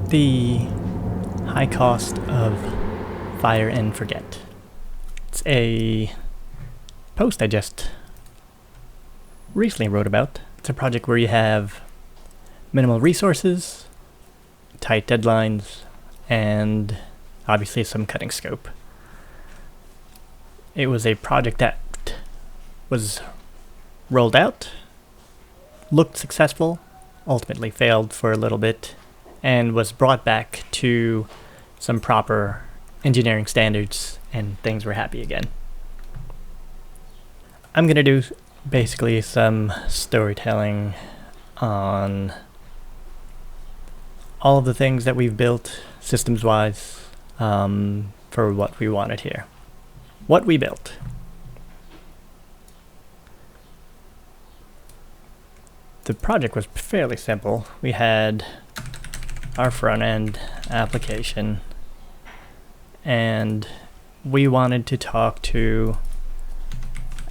The High Cost of Fire and Forget. It's a post I just recently wrote about. It's a project where you have minimal resources, tight deadlines, and obviously some cutting scope. It was a project that was rolled out, looked successful, ultimately failed for a little bit, and was brought back to some proper engineering standards, and things were happy again. I'm going to do basically some storytelling on all of the things that we've built systems-wise for what we wanted here. What we built. The project was fairly simple. We had our front-end application, and we wanted to talk to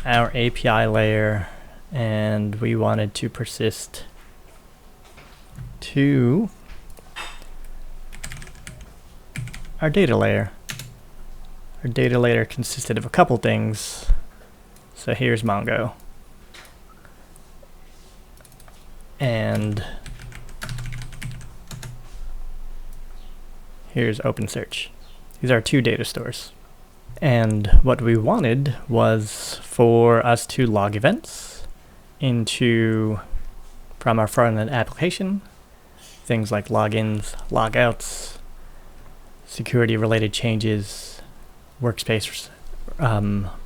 our API layer, and we wanted to persist to our data layer. Our data layer consisted of a couple things. So here's Mongo. And here's OpenSearch. These are two data stores. And what we wanted was for us to log events from our front-end application, things like logins, logouts, security-related changes, workspace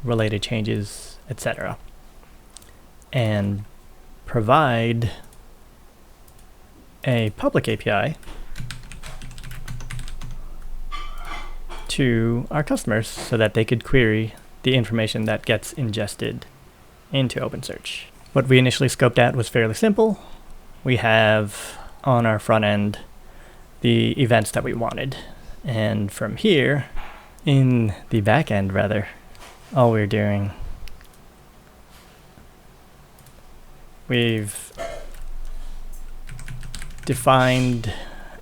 related changes, etc. And provide a public API to our customers so that they could query the information that gets ingested into OpenSearch. What we initially scoped out was fairly simple. We have on our front end the events that we wanted, and from here, in the back end rather, all we're doing, we've defined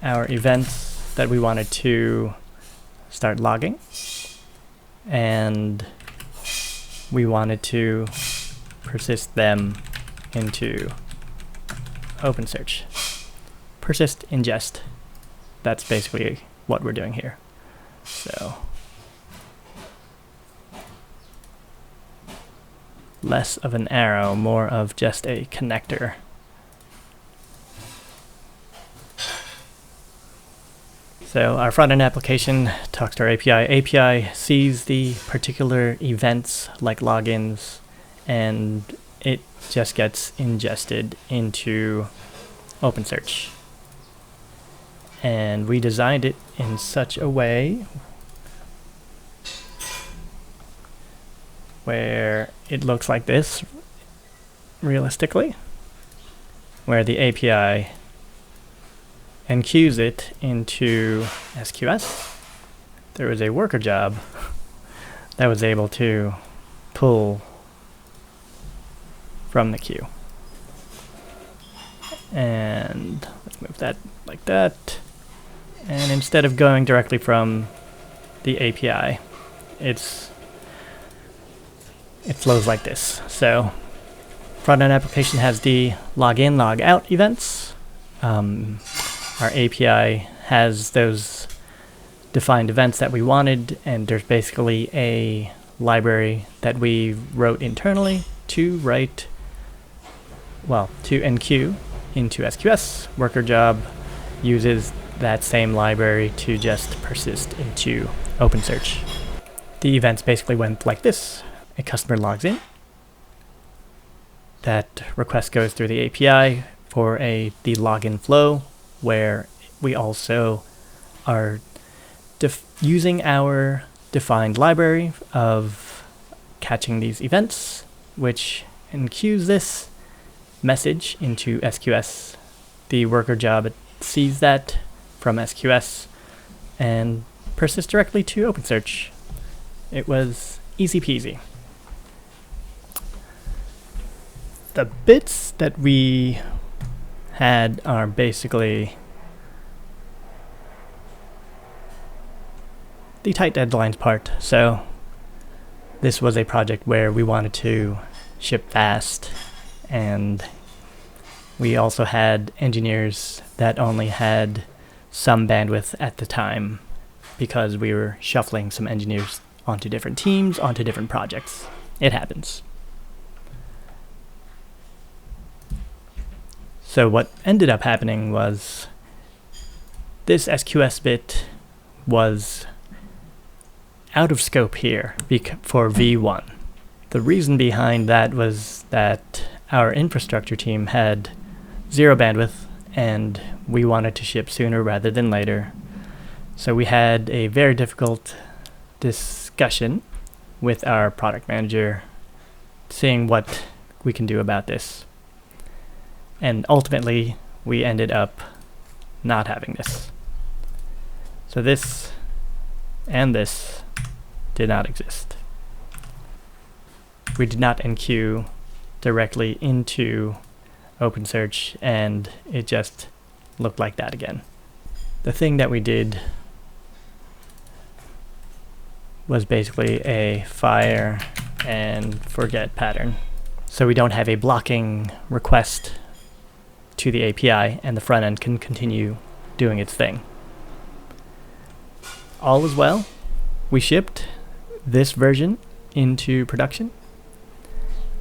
our events that we wanted to start logging, and we wanted to persist them into OpenSearch. Persist, ingest. That's basically what we're doing here. So less of an arrow, more of just a connector. So our front-end application talks to our API. API sees the particular events like logins, and it just gets ingested into OpenSearch. And we designed it in such a way where it looks like this, realistically, where the API enqueues it into SQS. There was a worker job that was able to pull from the queue. And let's move that like that. And instead of going directly from the API, it flows like this. So front-end application has the login, logout events. Our API has those defined events that we wanted, and there's basically a library that we wrote internally to enqueue into SQS. Worker job uses that same library to just persist into OpenSearch. The events basically went like this. A customer logs in. That request goes through the API for the login flow, where we also are using our defined library of catching these events, which enqueues this message into SQS. The worker job sees that from SQS and persists directly to OpenSearch. It was easy peasy. The bits that we had are basically the tight deadlines part. So this was a project where we wanted to ship fast, and we also had engineers that only had some bandwidth at the time because we were shuffling some engineers onto different teams, onto different projects. It happens. So what ended up happening was this SQS bit was out of scope here for V1. The reason behind that was that our infrastructure team had 0 bandwidth and we wanted to ship sooner rather than later. So we had a very difficult discussion with our product manager, seeing what we can do about this. And ultimately, we ended up not having this. So this and this did not exist. We did not enqueue directly into OpenSearch, and it just looked like that again. The thing that we did was basically a fire and forget pattern. So we don't have a blocking request to the API, and the front end can continue doing its thing. All is well. We shipped this version into production,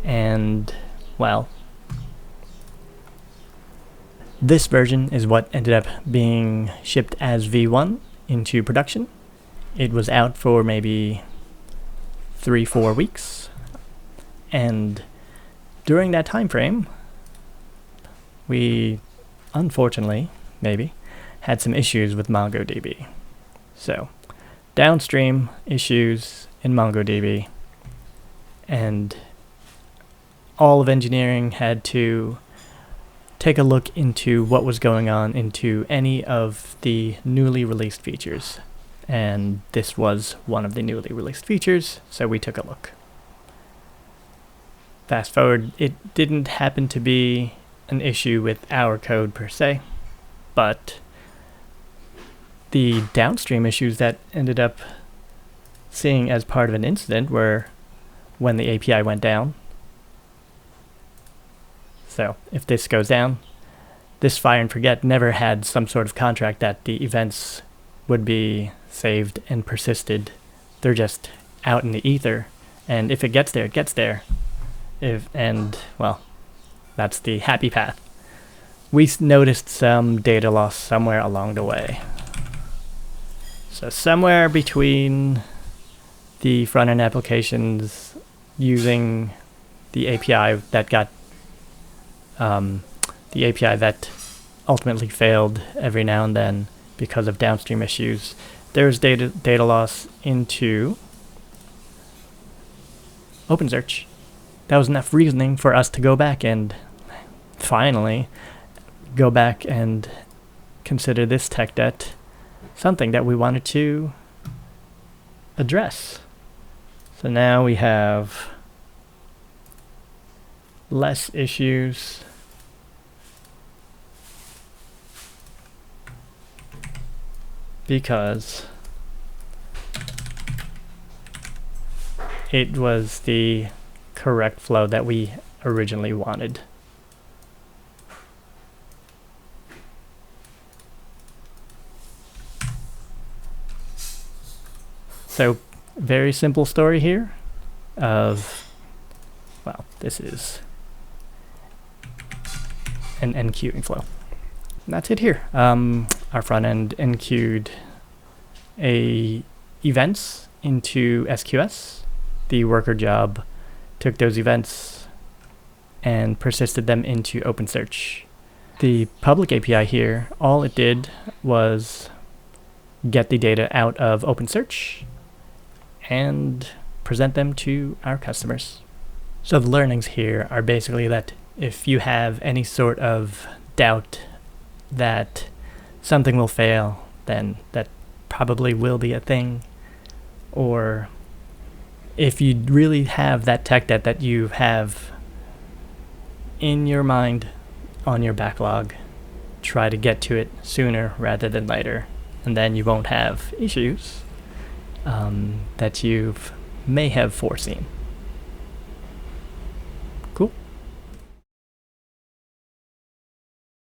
and well, this version is what ended up being shipped as V1 into production. It was out for maybe 3-4 weeks, and during that time frame, we unfortunately, maybe, had some issues with MongoDB. So, downstream issues in MongoDB, and all of engineering had to take a look into what was going on into any of the newly released features. And this was one of the newly released features, so we took a look. Fast forward, it didn't happen to be an issue with our code per se, but the downstream issues that ended up seeing as part of an incident were when the API went down. So if this goes down, this fire and forget never had some sort of contract that the events would be saved and persisted. They're just out in the ether, and if it gets there, it gets there. Well, that's the happy path. We noticed some data loss somewhere along the way. So somewhere between the front-end applications using the API that ultimately failed every now and then because of downstream issues, there's data loss into OpenSearch. That was enough reasoning for us to go back and finally go back and consider this tech debt something that we wanted to address. So now we have less issues. Because it was the correct flow that we originally wanted. So, very simple story here of, well, this is an enqueuing flow. And that's it here. Our front end enqueued events into SQS. The worker job took those events and persisted them into OpenSearch. The public API here, all it did was get the data out of OpenSearch and present them to our customers. So the learnings here are basically that if you have any sort of doubt that something will fail, then that probably will be a thing. Or if you really have that tech debt that you have in your mind on your backlog, try to get to it sooner rather than later, and then you won't have issues that you may have foreseen.